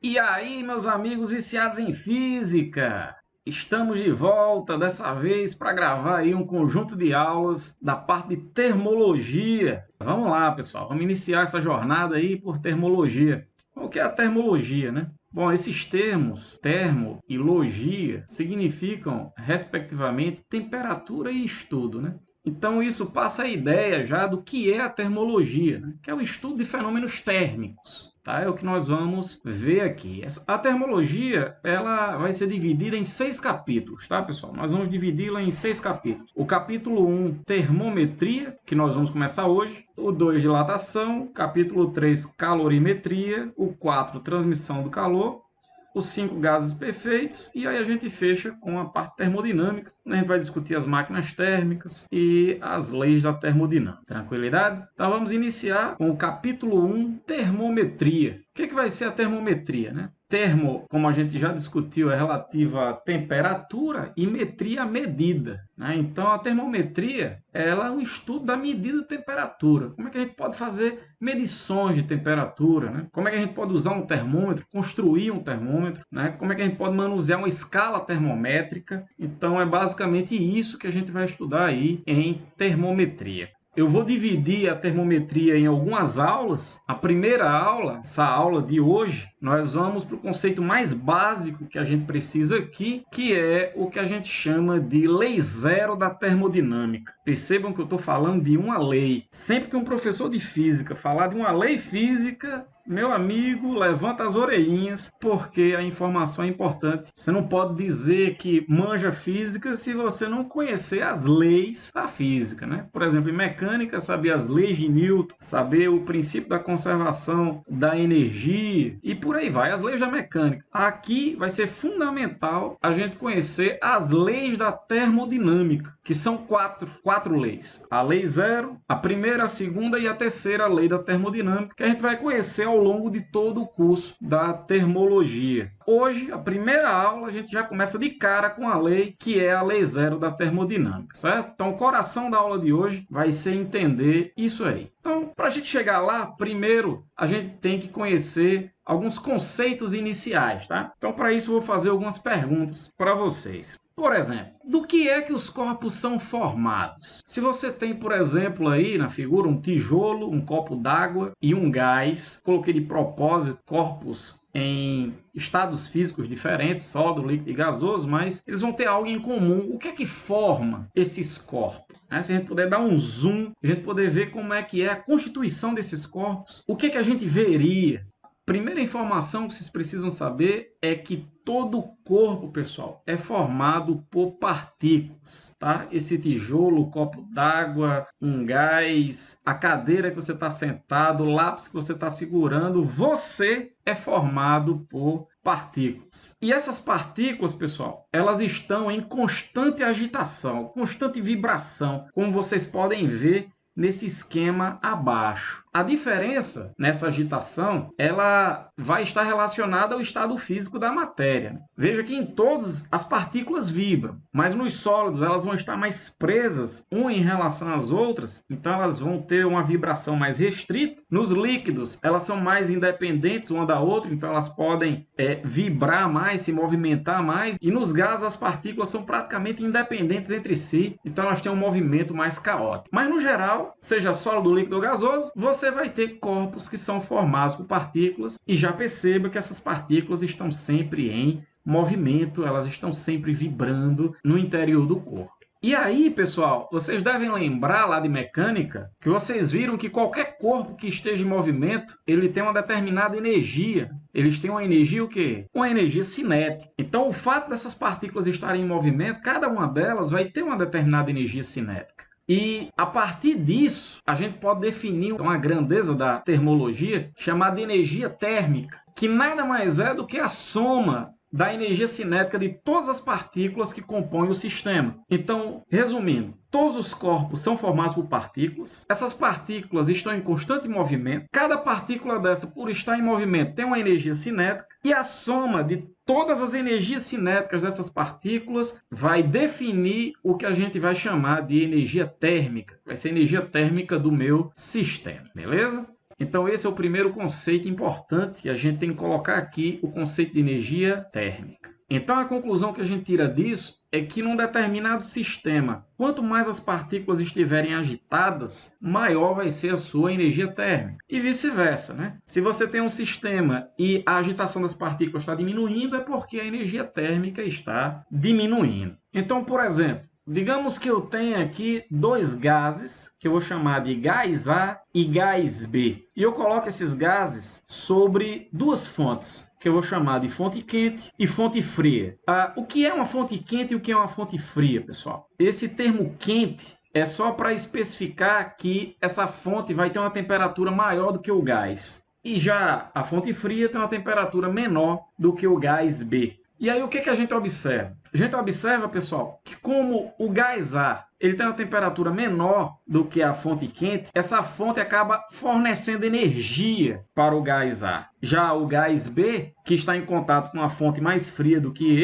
E aí, meus amigos viciados em física? Estamos de volta, dessa vez para gravar aí um conjunto de aulas da parte de termologia. Vamos lá, pessoal, vamos iniciar essa jornada aí por termologia. O que é a termologia, né? Bom, esses termos, termo e logia, significam, respectivamente, temperatura e estudo, né? Então, isso passa a ideia já do que é a termologia, né? Que é o estudo de fenômenos térmicos. Tá? É o que nós vamos ver aqui. A termologia ela vai ser dividida em 6 capítulos, tá, pessoal? Nós vamos dividi-la em 6 capítulos. O capítulo 1, termometria, que nós vamos começar hoje. O 2, dilatação. Capítulo 3, calorimetria. O 4, transmissão do calor. Os 5 gases perfeitos, e aí a gente fecha com a parte termodinâmica, onde a gente vai discutir as máquinas térmicas e as leis da termodinâmica. Tranquilidade? Então vamos iniciar com o capítulo 1, termometria. O que vai ser a termometria, né? Termo, como a gente já discutiu, é relativa à temperatura e metria a medida, né? Então, a termometria ela é um estudo da medida de temperatura. Como é que a gente pode fazer medições de temperatura, né? Como é que a gente pode usar um termômetro, construir um termômetro, né? Como é que a gente pode manusear uma escala termométrica. Então, é basicamente isso que a gente vai estudar aí em termometria. Eu vou dividir a termometria em algumas aulas. A primeira aula, essa aula de hoje, nós vamos para o conceito mais básico que a gente precisa aqui, que é o que a gente chama de lei zero da termodinâmica. Percebam que eu estou falando de uma lei. Sempre que um professor de física falar de uma lei física, meu amigo, levanta as orelhinhas, porque a informação é importante. Você não pode dizer que manja física se você não conhecer as leis da física, né? Por exemplo, em mecânica, saber as leis de Newton, saber o princípio da conservação da energia e por aí vai, as leis da mecânica. Aqui vai ser fundamental a gente conhecer as leis da termodinâmica, que são quatro leis. A lei zero, a primeira, a segunda e a terceira lei da termodinâmica, que a gente vai conhecer ao longo de todo o curso da termologia. Hoje, a primeira aula, a gente já começa de cara com a lei, que é a lei zero da termodinâmica, certo? Então, o coração da aula de hoje vai ser entender isso aí. Então, para a gente chegar lá, primeiro, a gente tem que conhecer alguns conceitos iniciais, tá? Então, para isso, eu vou fazer algumas perguntas para vocês. Por exemplo, do que é que os corpos são formados? Se você tem, por exemplo, aí na figura um tijolo, um copo d'água e um gás, coloquei de propósito corpos em estados físicos diferentes, sólido, líquido e gasoso, mas eles vão ter algo em comum. O que é que forma esses corpos? Se a gente puder dar um zoom, a gente poder ver como é que é a constituição desses corpos, o que é que a gente veria? Primeira informação que vocês precisam saber é que todo o corpo, pessoal, é formado por partículas, tá? Esse tijolo, o copo d'água, um gás, a cadeira que você está sentado, o lápis que você está segurando, você é formado por partículas. E essas partículas, pessoal, elas estão em constante agitação, constante vibração, como vocês podem ver nesse esquema abaixo. A diferença nessa agitação, ela vai estar relacionada ao estado físico da matéria. Veja que em todos as partículas vibram, mas nos sólidos elas vão estar mais presas uma em relação às outras, então elas vão ter uma vibração mais restrita. Nos líquidos, elas são mais independentes uma da outra, então elas podem vibrar mais, se movimentar mais. E nos gases, as partículas são praticamente independentes entre si, então elas têm um movimento mais caótico. Mas no geral, seja sólido, líquido ou gasoso, você vai ter corpos que são formados por partículas e já perceba que essas partículas estão sempre em movimento, elas estão sempre vibrando no interior do corpo. E aí, pessoal, vocês devem lembrar lá de mecânica que vocês viram que qualquer corpo que esteja em movimento, ele tem uma determinada energia. Eles têm uma energia o quê? Uma energia cinética. Então, o fato dessas partículas estarem em movimento, cada uma delas vai ter uma determinada energia cinética. E a partir disso, a gente pode definir uma grandeza da termologia chamada de energia térmica, que nada mais é do que a soma da energia cinética de todas as partículas que compõem o sistema. Então, resumindo, todos os corpos são formados por partículas. Essas partículas estão em constante movimento. Cada partícula dessa, por estar em movimento, tem uma energia cinética. E a soma de todas as energias cinéticas dessas partículas vai definir o que a gente vai chamar de energia térmica. Vai ser a energia térmica do meu sistema, beleza? Então esse é o primeiro conceito importante que a gente tem que colocar aqui, o conceito de energia térmica. Então a conclusão que a gente tira disso é que num determinado sistema, quanto mais as partículas estiverem agitadas, maior vai ser a sua energia térmica. E vice-versa, né? Se você tem um sistema e a agitação das partículas está diminuindo, é porque a energia térmica está diminuindo. Então, por exemplo, digamos que eu tenha aqui dois gases, que eu vou chamar de gás A e gás B. E eu coloco esses gases sobre duas fontes, que eu vou chamar de fonte quente e fonte fria. O que é uma fonte quente e o que é uma fonte fria, pessoal? Esse termo quente é só para especificar que essa fonte vai ter uma temperatura maior do que o gás. E já a fonte fria tem uma temperatura menor do que o gás B. E aí o que a gente observa? A gente observa, pessoal, que como o gás A ele tem uma temperatura menor do que a fonte quente, essa fonte acaba fornecendo energia para o gás A. Já o gás B, que está em contato com a fonte mais fria do que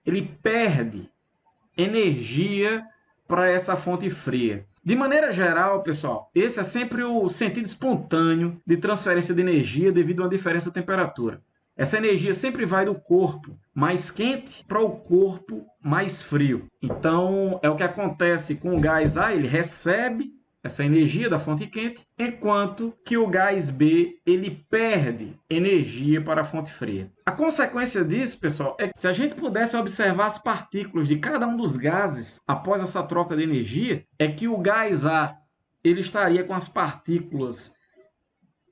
ele perde energia para essa fonte fria. De maneira geral, pessoal, esse é sempre o sentido espontâneo de transferência de energia devido a uma diferença de temperatura. Essa energia sempre vai do corpo mais quente para o corpo mais frio. Então, é o que acontece com o gás A, ele recebe essa energia da fonte quente, enquanto que o gás B, ele perde energia para a fonte fria. A consequência disso, pessoal, é que se a gente pudesse observar as partículas de cada um dos gases após essa troca de energia, é que o gás A, ele estaria com as partículas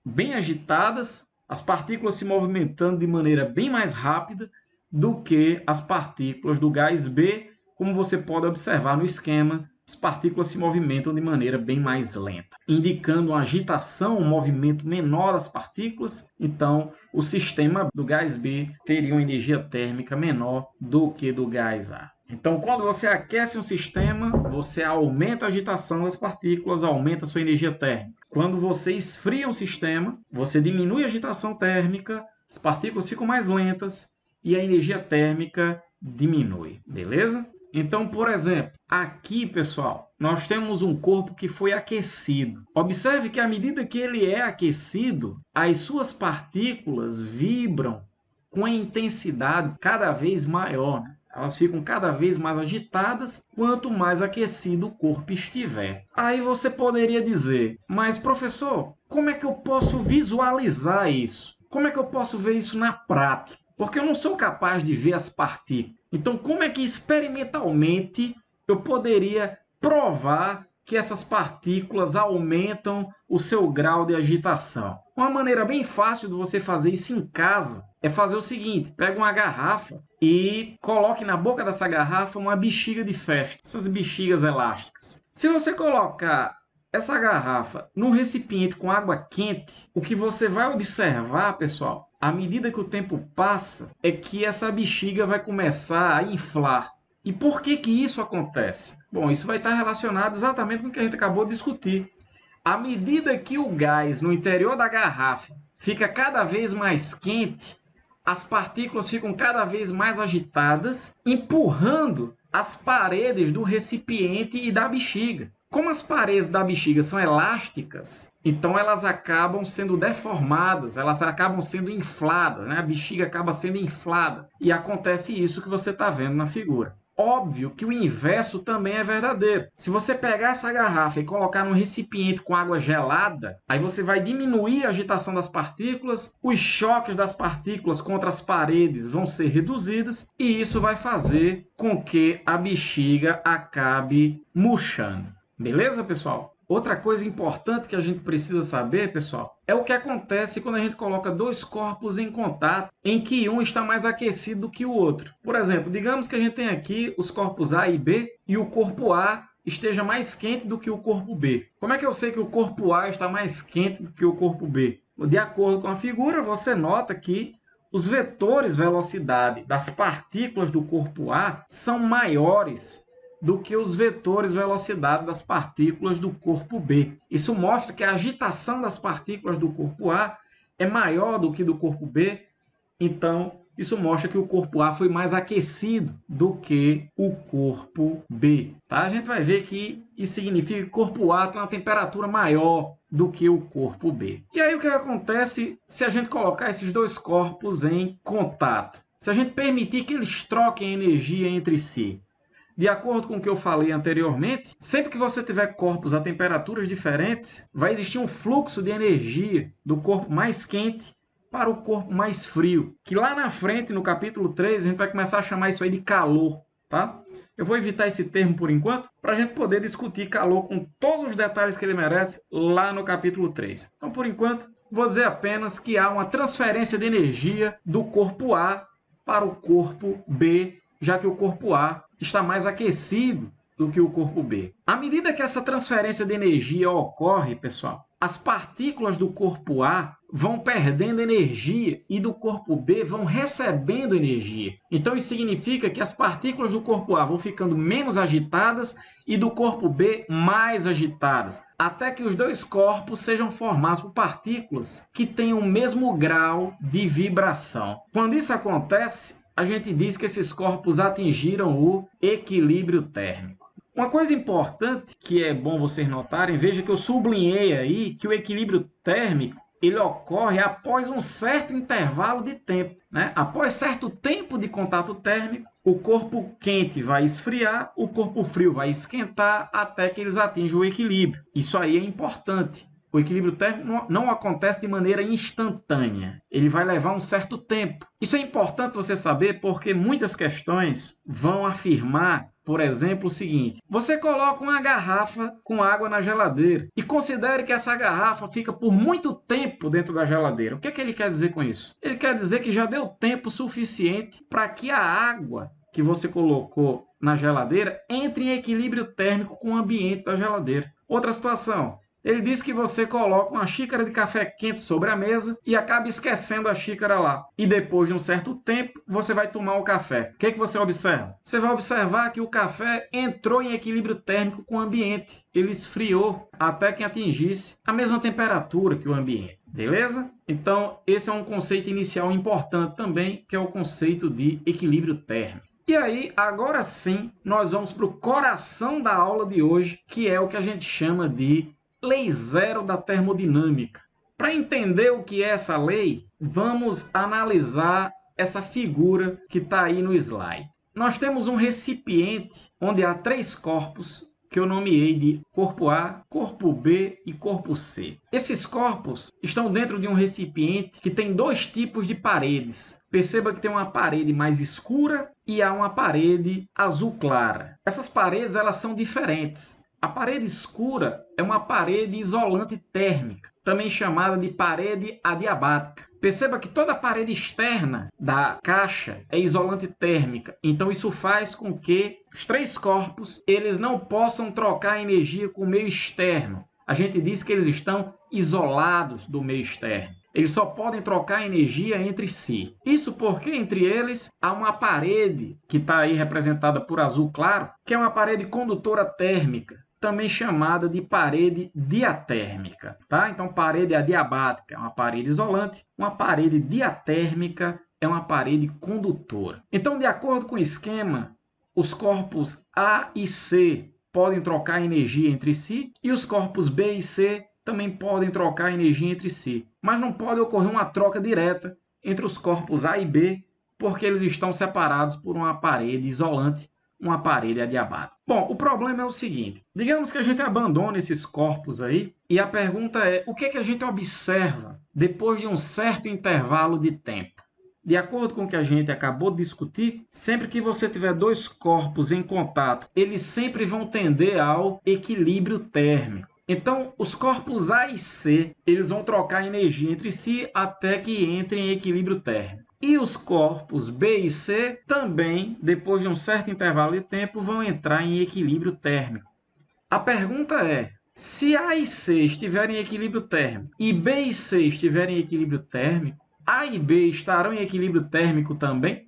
bem agitadas, as partículas se movimentando de maneira bem mais rápida do que as partículas do gás B. Como você pode observar no esquema, as partículas se movimentam de maneira bem mais lenta, indicando uma agitação, um movimento menor das partículas. Então, o sistema do gás B teria uma energia térmica menor do que do gás A. Então, quando você aquece um sistema, você aumenta a agitação das partículas, aumenta a sua energia térmica. Quando você esfria um sistema, você diminui a agitação térmica, as partículas ficam mais lentas e a energia térmica diminui, beleza? Então, por exemplo, aqui, pessoal, nós temos um corpo que foi aquecido. Observe que à medida que ele é aquecido, as suas partículas vibram com a intensidade cada vez maior, né? Elas ficam cada vez mais agitadas quanto mais aquecido o corpo estiver. Aí você poderia dizer, mas professor, como é que eu posso visualizar isso? Como é que eu posso ver isso na prática? Porque eu não sou capaz de ver as partículas. Então, como é que experimentalmente eu poderia provar que essas partículas aumentam o seu grau de agitação? Uma maneira bem fácil de você fazer isso em casa é fazer o seguinte: pega uma garrafa e coloque na boca dessa garrafa uma bexiga de festa, essas bexigas elásticas. Se você colocar essa garrafa num recipiente com água quente, o que você vai observar, pessoal, à medida que o tempo passa, é que essa bexiga vai começar a inflar. E por que isso acontece? Bom, isso vai estar relacionado exatamente com o que a gente acabou de discutir. À medida que o gás no interior da garrafa fica cada vez mais quente, as partículas ficam cada vez mais agitadas, empurrando as paredes do recipiente e da bexiga. Como as paredes da bexiga são elásticas, então elas acabam sendo deformadas, elas acabam sendo infladas, né? A bexiga acaba sendo inflada. E acontece isso que você está vendo na figura. Óbvio que o inverso também é verdadeiro. Se você pegar essa garrafa e colocar num recipiente com água gelada, aí você vai diminuir a agitação das partículas, os choques das partículas contra as paredes vão ser reduzidos e isso vai fazer com que a bexiga acabe murchando. Beleza, pessoal? Outra coisa importante que a gente precisa saber, pessoal, é o que acontece quando a gente coloca dois corpos em contato, em que um está mais aquecido do que o outro. Por exemplo, digamos que a gente tem aqui os corpos A e B e o corpo A esteja mais quente do que o corpo B. Como é que eu sei que o corpo A está mais quente do que o corpo B? De acordo com a figura, você nota que os vetores velocidade das partículas do corpo A são maiores do que os vetores velocidade das partículas do corpo B. Isso mostra que a agitação das partículas do corpo A é maior do que do corpo B, então Isso mostra que o corpo A foi mais aquecido do que o corpo B. Tá? A gente vai ver que isso significa que o corpo A tem uma temperatura maior do que o corpo B. E aí o que acontece se a gente colocar esses dois corpos em contato? Se a gente permitir que eles troquem energia entre si? De acordo com o que eu falei anteriormente, sempre que você tiver corpos a temperaturas diferentes, vai existir um fluxo de energia do corpo mais quente para o corpo mais frio, que lá na frente, no capítulo 3, a gente vai começar a chamar isso aí de calor, tá? Eu vou evitar esse termo por enquanto, para a gente poder discutir calor com todos os detalhes que ele merece lá no capítulo 3. Então, por enquanto, vou dizer apenas que há uma transferência de energia do corpo A para o corpo B, já que o corpo A está mais aquecido do que o corpo B. À medida que essa transferência de energia ocorre, pessoal, as partículas do corpo A vão perdendo energia e do corpo B vão recebendo energia. Então, isso significa que as partículas do corpo A vão ficando menos agitadas e do corpo B mais agitadas, até que os dois corpos sejam formados por partículas que tenham o mesmo grau de vibração. Quando isso acontece, a gente diz que esses corpos atingiram o equilíbrio térmico. Uma coisa importante que é bom vocês notarem, veja que eu sublinhei aí que o equilíbrio térmico ele ocorre após um certo intervalo de tempo, né? Após certo tempo de contato térmico, o corpo quente vai esfriar, o corpo frio vai esquentar até que eles atinjam o equilíbrio. Isso aí é importante. O equilíbrio térmico não acontece de maneira instantânea. Ele vai levar um certo tempo. Isso é importante você saber porque muitas questões vão afirmar, por exemplo, o seguinte: você coloca uma garrafa com água na geladeira e considere que essa garrafa fica por muito tempo dentro da geladeira. O que é que ele quer dizer com isso? Ele quer dizer que já deu tempo suficiente para que a água que você colocou na geladeira entre em equilíbrio térmico com o ambiente da geladeira. Outra situação. Ele diz que você coloca uma xícara de café quente sobre a mesa e acaba esquecendo a xícara lá. E depois de um certo tempo, você vai tomar o café. O que é que você observa? Você vai observar que o café entrou em equilíbrio térmico com o ambiente. Ele esfriou até que atingisse a mesma temperatura que o ambiente. Beleza? Então, esse é um conceito inicial importante também, que é o conceito de equilíbrio térmico. E aí, agora sim, nós vamos para o coração da aula de hoje, que é o que a gente chama de Lei Zero da termodinâmica. Para entender o que é essa lei, vamos analisar essa figura que está aí no slide. Nós temos um recipiente onde há três corpos que eu nomeei de corpo A, corpo B e corpo C. Esses corpos estão dentro de um recipiente que tem dois tipos de paredes. Perceba que tem uma parede mais escura e há uma parede azul clara. Essas paredes elas são diferentes. A parede escura é uma parede isolante térmica, também chamada de parede adiabática. Perceba que toda a parede externa da caixa é isolante térmica, então isso faz com que os três corpos eles não possam trocar energia com o meio externo. A gente diz que eles estão isolados do meio externo. Eles só podem trocar energia entre si. Isso porque entre eles há uma parede, que está aí representada por azul claro, que é uma parede condutora térmica, também chamada de parede diatérmica, tá? Então, parede adiabática é uma parede isolante, uma parede diatérmica é uma parede condutora. Então, de acordo com o esquema, os corpos A e C podem trocar energia entre si e os corpos B e C também podem trocar energia entre si. Mas não pode ocorrer uma troca direta entre os corpos A e B, porque eles estão separados por uma parede isolante, uma parede adiabática. Bom, o problema é o seguinte, digamos que a gente abandona esses corpos aí, e a pergunta é, o que é que a gente observa depois de um certo intervalo de tempo? De acordo com o que a gente acabou de discutir, sempre que você tiver dois corpos em contato, eles sempre vão tender ao equilíbrio térmico. Então, os corpos A e C, eles vão trocar energia entre si até que entrem em equilíbrio térmico. E os corpos B e C também, depois de um certo intervalo de tempo, vão entrar em equilíbrio térmico. A pergunta é, se A e C estiverem em equilíbrio térmico e B e C estiverem em equilíbrio térmico, A e B estarão em equilíbrio térmico também?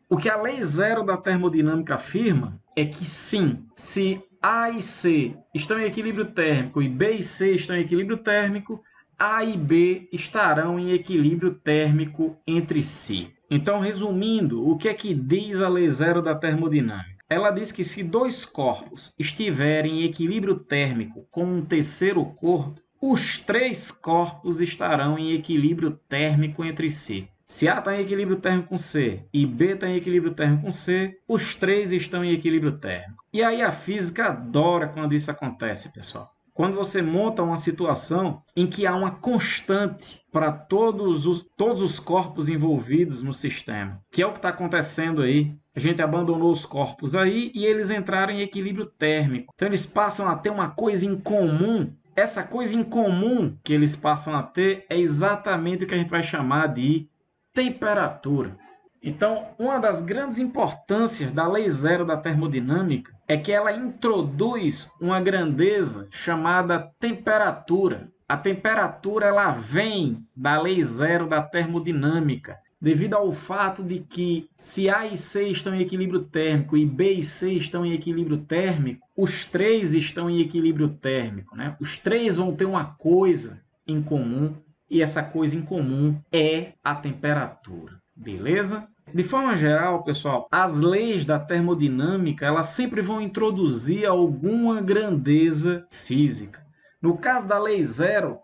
O que a lei zero da termodinâmica afirma é que sim, se A e C estão em equilíbrio térmico e B e C estão em equilíbrio térmico, A e B estarão em equilíbrio térmico entre si. Então, resumindo, o que é que diz a lei zero da termodinâmica? Ela diz que se dois corpos estiverem em equilíbrio térmico com um terceiro corpo, os três corpos estarão em equilíbrio térmico entre si. Se A está em equilíbrio térmico com C e B está em equilíbrio térmico com C, os três estão em equilíbrio térmico. E aí a física adora quando isso acontece, pessoal. Quando você monta uma situação em que há uma constante para todos os corpos envolvidos no sistema, que é o que está acontecendo aí. A gente abandonou os corpos aí e eles entraram em equilíbrio térmico. Então eles passam a ter uma coisa em comum. Essa coisa em comum que eles passam a ter é exatamente o que a gente vai chamar de temperatura. Então, uma das grandes importâncias da lei zero da termodinâmica é que ela introduz uma grandeza chamada temperatura. A temperatura ela vem da lei zero da termodinâmica, devido ao fato de que se A e C estão em equilíbrio térmico e B e C estão em equilíbrio térmico, os três estão em equilíbrio térmico, né? Os três vão ter uma coisa em comum e essa coisa em comum é a temperatura. Beleza? De forma geral, pessoal, as leis da termodinâmica elas sempre vão introduzir alguma grandeza física. No caso da lei zero,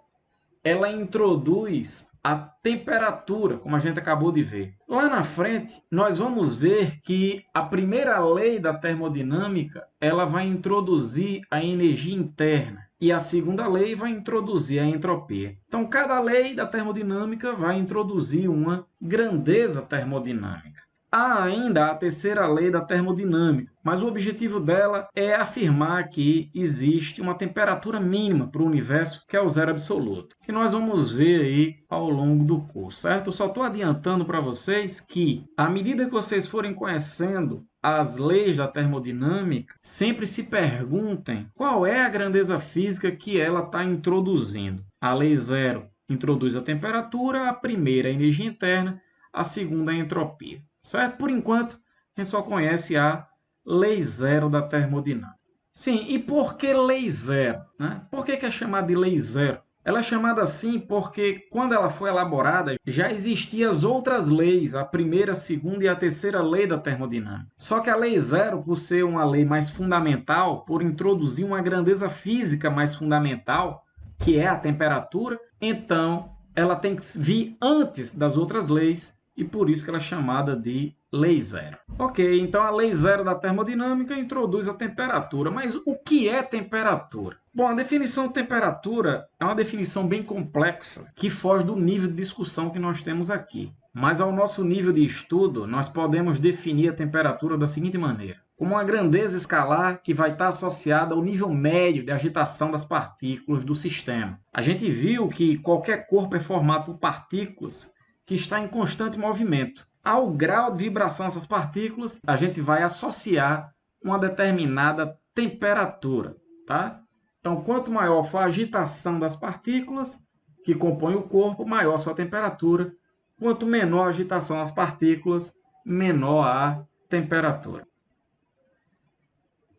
ela introduz a temperatura, como a gente acabou de ver. Lá na frente, nós vamos ver que a primeira lei da termodinâmica ela vai introduzir a energia interna. E a segunda lei vai introduzir a entropia. Então, cada lei da termodinâmica vai introduzir uma grandeza termodinâmica. Há ainda a terceira lei da termodinâmica, mas o objetivo dela é afirmar que existe uma temperatura mínima para o universo, que é o zero absoluto, que nós vamos ver aí ao longo do curso, certo? Eu só estou adiantando para vocês que, à medida que vocês forem conhecendo as leis da termodinâmica, sempre se perguntem qual é a grandeza física que ela está introduzindo. A lei zero introduz a temperatura, a primeira a energia interna, a segunda a entropia. Certo? Por enquanto, a gente só conhece a lei zero da termodinâmica. Sim, e por que lei zero? Né? Por que é chamada de lei zero? Ela é chamada assim porque, quando ela foi elaborada, já existiam as outras leis, a primeira, a segunda e a terceira lei da termodinâmica. Só que a lei zero, por ser uma lei mais fundamental, por introduzir uma grandeza física mais fundamental, que é a temperatura, então ela tem que vir antes das outras leis, e por isso que ela é chamada de lei zero. Ok, então a lei zero da termodinâmica introduz a temperatura. Mas o que é temperatura? Bom, a definição de temperatura é uma definição bem complexa, que foge do nível de discussão que nós temos aqui. Mas ao nosso nível de estudo, nós podemos definir a temperatura da seguinte maneira: como uma grandeza escalar que vai estar associada ao nível médio de agitação das partículas do sistema. A gente viu que qualquer corpo é formado por partículas que está em constante movimento. Ao grau de vibração dessas partículas, a gente vai associar uma determinada temperatura, tá? Então, quanto maior for a agitação das partículas que compõem o corpo, maior a sua temperatura. Quanto menor a agitação das partículas, menor a temperatura.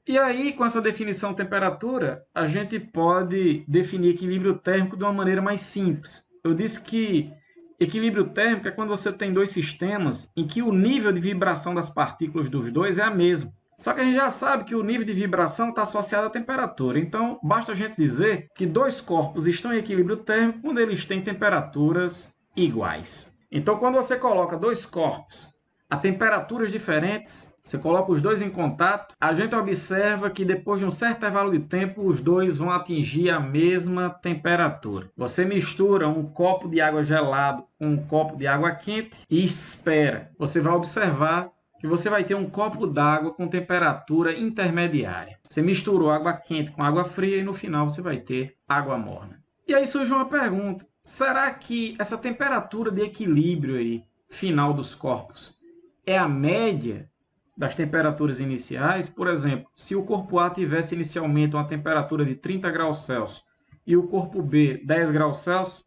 E aí, com essa definição de temperatura, a gente pode definir equilíbrio térmico de uma maneira mais simples. Eu disse que equilíbrio térmico é quando você tem dois sistemas em que o nível de vibração das partículas dos dois é a mesma. Só que a gente já sabe que o nível de vibração está associado à temperatura. Então, basta a gente dizer que dois corpos estão em equilíbrio térmico quando eles têm temperaturas iguais. Então, quando você coloca dois corpos a temperaturas diferentes, você coloca os dois em contato, a gente observa que depois de um certo intervalo de tempo, os dois vão atingir a mesma temperatura. Você mistura um copo de água gelado com um copo de água quente e espera. Você vai observar que você vai ter um copo d'água com temperatura intermediária. Você misturou água quente com água fria e no final você vai ter água morna. E aí surge uma pergunta: será que essa temperatura de equilíbrio aí, final dos corpos, é a média das temperaturas iniciais? Por exemplo, se o corpo A tivesse inicialmente uma temperatura de 30 graus Celsius e o corpo B 10 graus Celsius,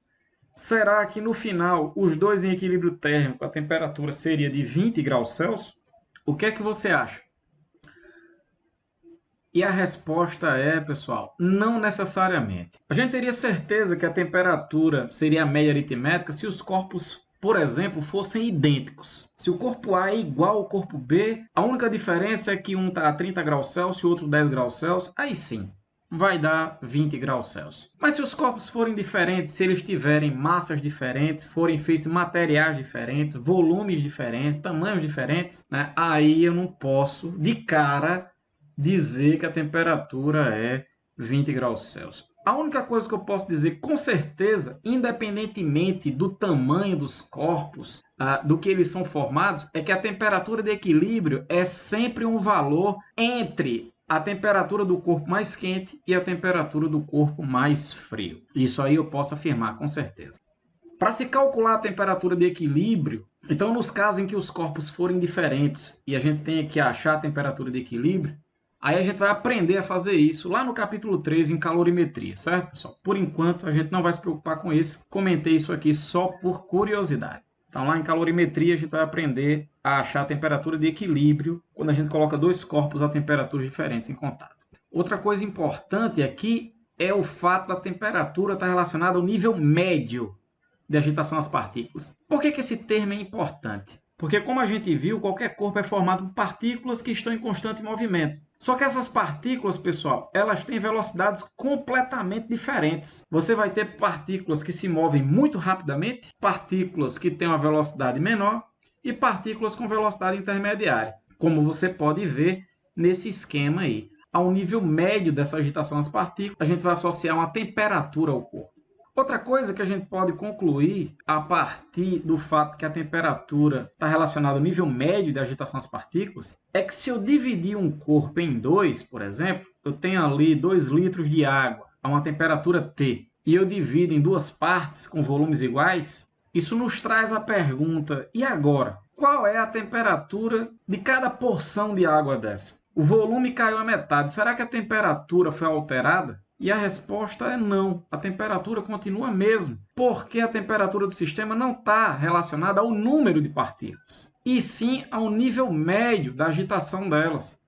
será que no final os dois em equilíbrio térmico a temperatura seria de 20 graus Celsius? O que é que você acha? E a resposta é, pessoal, não necessariamente. A gente teria certeza que a temperatura seria a média aritmética se os corpos por exemplo, fossem idênticos. Se o corpo A é igual ao corpo B, a única diferença é que um está a 30 graus Celsius e o outro 10 graus Celsius, aí sim, vai dar 20 graus Celsius. Mas se os corpos forem diferentes, se eles tiverem massas diferentes, forem feitos em materiais diferentes, volumes diferentes, tamanhos diferentes, né, aí eu não posso, de cara, dizer que a temperatura é 20 graus Celsius. A única coisa que eu posso dizer com certeza, independentemente do tamanho dos corpos, do que eles são formados, é que a temperatura de equilíbrio é sempre um valor entre a temperatura do corpo mais quente e a temperatura do corpo mais frio. Isso aí eu posso afirmar com certeza. Para se calcular a temperatura de equilíbrio, então nos casos em que os corpos forem diferentes e a gente tenha que achar a temperatura de equilíbrio, aí a gente vai aprender a fazer isso lá no capítulo 3 em calorimetria, certo, pessoal? Por enquanto a gente não vai se preocupar com isso. Comentei isso aqui só por curiosidade. Então lá em calorimetria a gente vai aprender a achar a temperatura de equilíbrio quando a gente coloca dois corpos a temperaturas diferentes em contato. Outra coisa importante aqui é o fato da temperatura estar relacionada ao nível médio de agitação das partículas. Por que esse termo é importante? Porque, como a gente viu, qualquer corpo é formado por partículas que estão em constante movimento. Só que essas partículas, pessoal, elas têm velocidades completamente diferentes. Você vai ter partículas que se movem muito rapidamente, partículas que têm uma velocidade menor e partículas com velocidade intermediária. Como você pode ver nesse esquema aí. Ao nível médio dessa agitação das partículas, a gente vai associar uma temperatura ao corpo. Outra coisa que a gente pode concluir a partir do fato que a temperatura está relacionada ao nível médio de agitação das partículas é que se eu dividir um corpo em dois, por exemplo, eu tenho ali 2 litros de água a uma temperatura T e eu divido em duas partes com volumes iguais, isso nos traz a pergunta, e agora? Qual é a temperatura de cada porção de água dessa? O volume caiu a metade, será que a temperatura foi alterada? E a resposta é não, a temperatura continua a mesma, porque a temperatura do sistema não está relacionada ao número de partículas, e sim ao nível médio da agitação delas.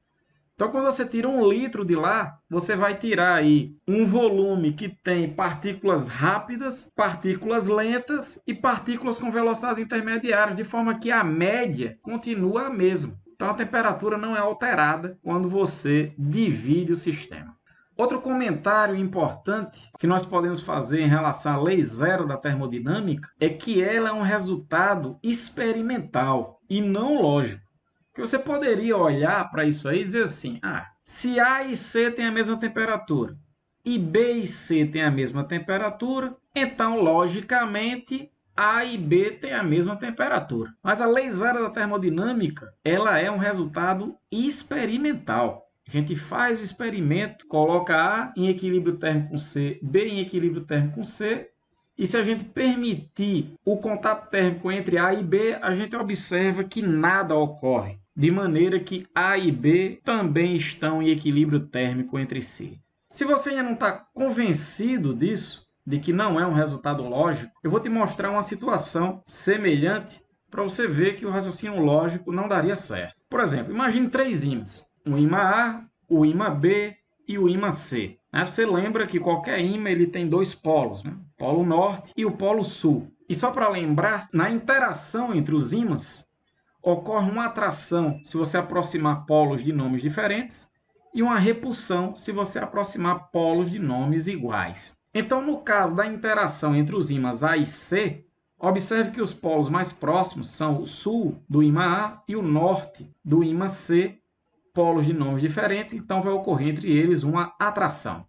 Então, quando você tira 1 litro de lá, você vai tirar aí um volume que tem partículas rápidas, partículas lentas e partículas com velocidades intermediárias, de forma que a média continua a mesma. Então, a temperatura não é alterada quando você divide o sistema. Outro comentário importante que nós podemos fazer em relação à lei zero da termodinâmica é que ela é um resultado experimental e não lógico. Porque você poderia olhar para isso aí e dizer assim, se A e C têm a mesma temperatura e B e C têm a mesma temperatura, então, logicamente, A e B têm a mesma temperatura. Mas a lei zero da termodinâmica, ela é um resultado experimental. A gente faz o experimento, coloca A em equilíbrio térmico com C, B em equilíbrio térmico com C, e se a gente permitir o contato térmico entre A e B, a gente observa que nada ocorre, de maneira que A e B também estão em equilíbrio térmico entre si. Se você ainda não está convencido disso, de que não é um resultado lógico, eu vou te mostrar uma situação semelhante para você ver que o raciocínio lógico não daria certo. Por exemplo, imagine 3 ímãs. O ímã A, o ímã B e o ímã C. Você lembra que qualquer ímã ele tem 2 polos, né? O polo norte e o polo sul. E só para lembrar, na interação entre os ímãs, ocorre uma atração se você aproximar polos de nomes diferentes e uma repulsão se você aproximar polos de nomes iguais. Então, no caso da interação entre os ímãs A e C, observe que os polos mais próximos são o sul do ímã A e o norte do ímã C, polos de nomes diferentes, então vai ocorrer entre eles uma atração.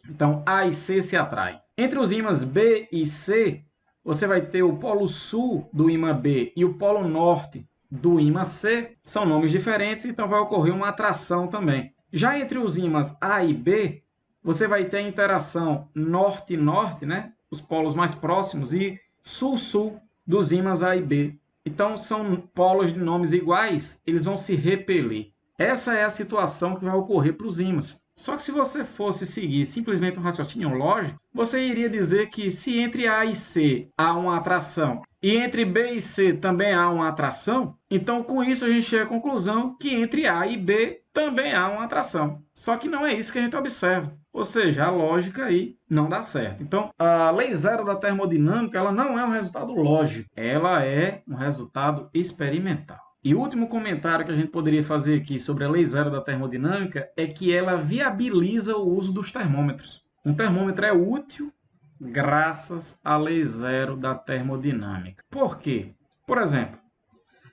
Então, A e C se atraem. Entre os ímãs B e C, você vai ter o polo sul do ímã B e o polo norte do ímã C, são nomes diferentes, então vai ocorrer uma atração também. Já entre os ímãs A e B, você vai ter a interação norte-norte, né? Os polos mais próximos, e sul-sul dos ímãs A e B. Então, são polos de nomes iguais, eles vão se repelir. Essa é a situação que vai ocorrer para os ímãs. Só que se você fosse seguir simplesmente um raciocínio lógico, você iria dizer que se entre A e C há uma atração e entre B e C também há uma atração, então com isso a gente chega à conclusão que entre A e B também há uma atração. Só que não é isso que a gente observa. Ou seja, a lógica aí não dá certo. Então, a lei zero da termodinâmica, ela não é um resultado lógico, ela é um resultado experimental. E o último comentário que a gente poderia fazer aqui sobre a lei zero da termodinâmica é que ela viabiliza o uso dos termômetros. Um termômetro é útil graças à lei zero da termodinâmica. Por quê? Por exemplo,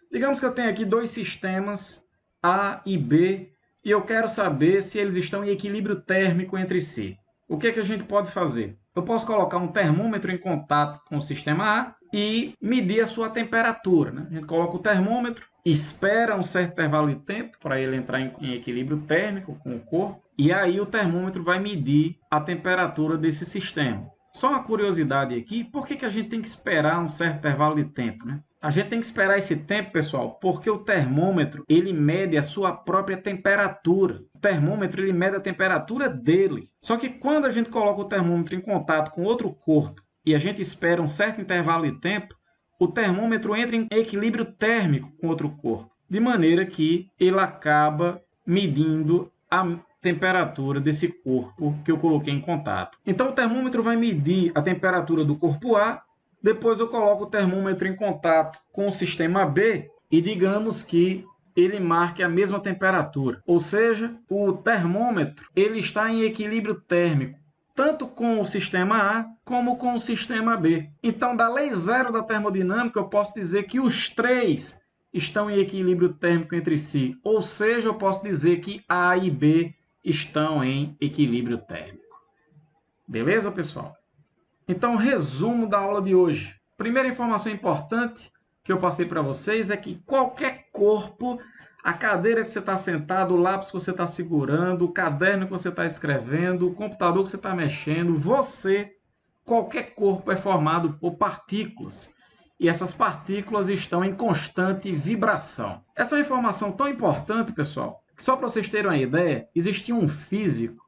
digamos que eu tenho aqui dois sistemas, A e B, e eu quero saber se eles estão em equilíbrio térmico entre si. O que é que a gente pode fazer? Eu posso colocar um termômetro em contato com o sistema A e medir a sua temperatura, né? A gente coloca o termômetro, espera um certo intervalo de tempo para ele entrar em equilíbrio térmico com o corpo, e aí o termômetro vai medir a temperatura desse sistema. Só uma curiosidade aqui, por que a gente tem que esperar um certo intervalo de tempo, né? A gente tem que esperar esse tempo, pessoal, porque o termômetro, ele mede a sua própria temperatura. O termômetro, ele mede a temperatura dele. Só que quando a gente coloca o termômetro em contato com outro corpo e a gente espera um certo intervalo de tempo, o termômetro entra em equilíbrio térmico com outro corpo, de maneira que ele acaba medindo a temperatura desse corpo que eu coloquei em contato. Então, o termômetro vai medir a temperatura do corpo A. Depois eu coloco o termômetro em contato com o sistema B e digamos que ele marque a mesma temperatura. Ou seja, o termômetro ele está em equilíbrio térmico, tanto com o sistema A como com o sistema B. Então, da lei zero da termodinâmica, eu posso dizer que os três estão em equilíbrio térmico entre si. Ou seja, eu posso dizer que A e B estão em equilíbrio térmico. Beleza, pessoal? Então, resumo da aula de hoje. Primeira informação importante que eu passei para vocês é que qualquer corpo, a cadeira que você está sentado, o lápis que você está segurando, o caderno que você está escrevendo, o computador que você está mexendo, qualquer corpo é formado por partículas. E essas partículas estão em constante vibração. Essa é uma informação tão importante, pessoal, que só para vocês terem uma ideia, existia um físico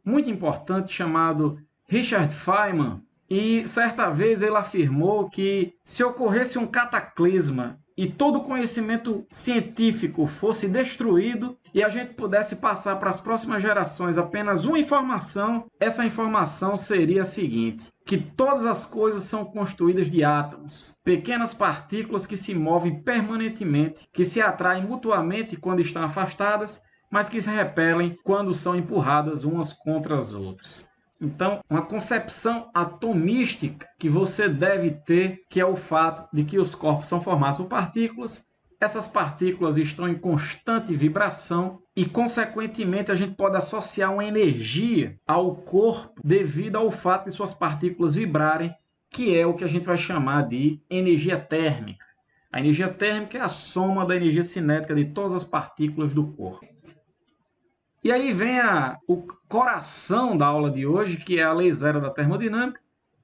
muito importante chamado Richard Feynman, e certa vez ele afirmou que se ocorresse um cataclisma e todo o conhecimento científico fosse destruído e a gente pudesse passar para as próximas gerações apenas uma informação, essa informação seria a seguinte: que todas as coisas são constituídas de átomos, pequenas partículas que se movem permanentemente, que se atraem mutuamente quando estão afastadas, mas que se repelem quando são empurradas umas contra as outras. Então, uma concepção atomística que você deve ter, que é o fato de que os corpos são formados por partículas, essas partículas estão em constante vibração e, consequentemente, a gente pode associar uma energia ao corpo devido ao fato de suas partículas vibrarem, que é o que a gente vai chamar de energia térmica. A energia térmica é a soma da energia cinética de todas as partículas do corpo. E aí vem o coração da aula de hoje, que é a lei zero da termodinâmica,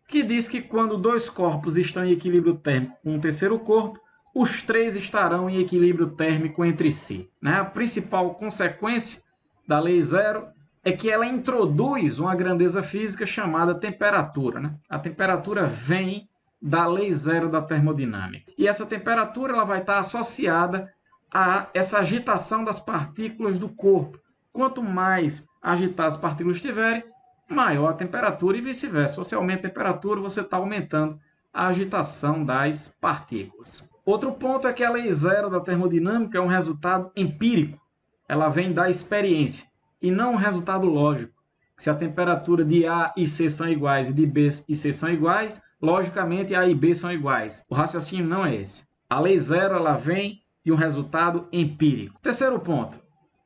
que diz que quando dois corpos estão em equilíbrio térmico com um terceiro corpo, os três estarão em equilíbrio térmico entre si. A principal consequência da lei zero é que ela introduz uma grandeza física chamada temperatura. A temperatura vem da lei zero da termodinâmica. E essa temperatura ela vai estar associada a essa agitação das partículas do corpo. Quanto mais agitadas as partículas estiverem, maior a temperatura e vice-versa. Se você aumenta a temperatura, você está aumentando a agitação das partículas. Outro ponto é que a lei zero da termodinâmica é um resultado empírico. Ela vem da experiência e não um resultado lógico. Se a temperatura de A e C são iguais e de B e C são iguais, logicamente A e B são iguais. O raciocínio não é esse. A lei zero ela vem de um resultado empírico. Terceiro ponto.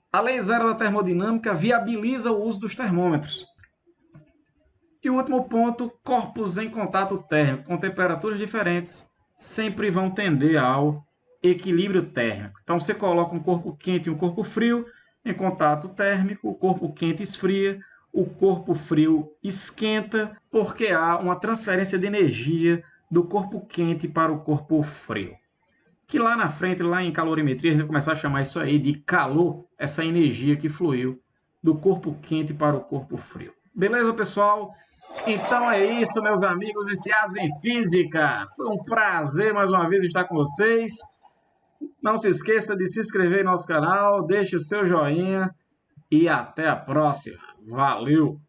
A lei zero da termodinâmica viabiliza o uso dos termômetros. E o último ponto, corpos em contato térmico com temperaturas diferentes sempre vão tender ao equilíbrio térmico. Então você coloca um corpo quente e um corpo frio em contato térmico, o corpo quente esfria, o corpo frio esquenta, porque há uma transferência de energia do corpo quente para o corpo frio. Que lá na frente, lá em calorimetria, a gente vai começar a chamar isso aí de calor, essa energia que fluiu do corpo quente para o corpo frio. Beleza, pessoal? Então é isso, meus amigos viciados em física. Foi um prazer mais uma vez estar com vocês. Não se esqueça de se inscrever no nosso canal, deixe o seu joinha e até a próxima. Valeu!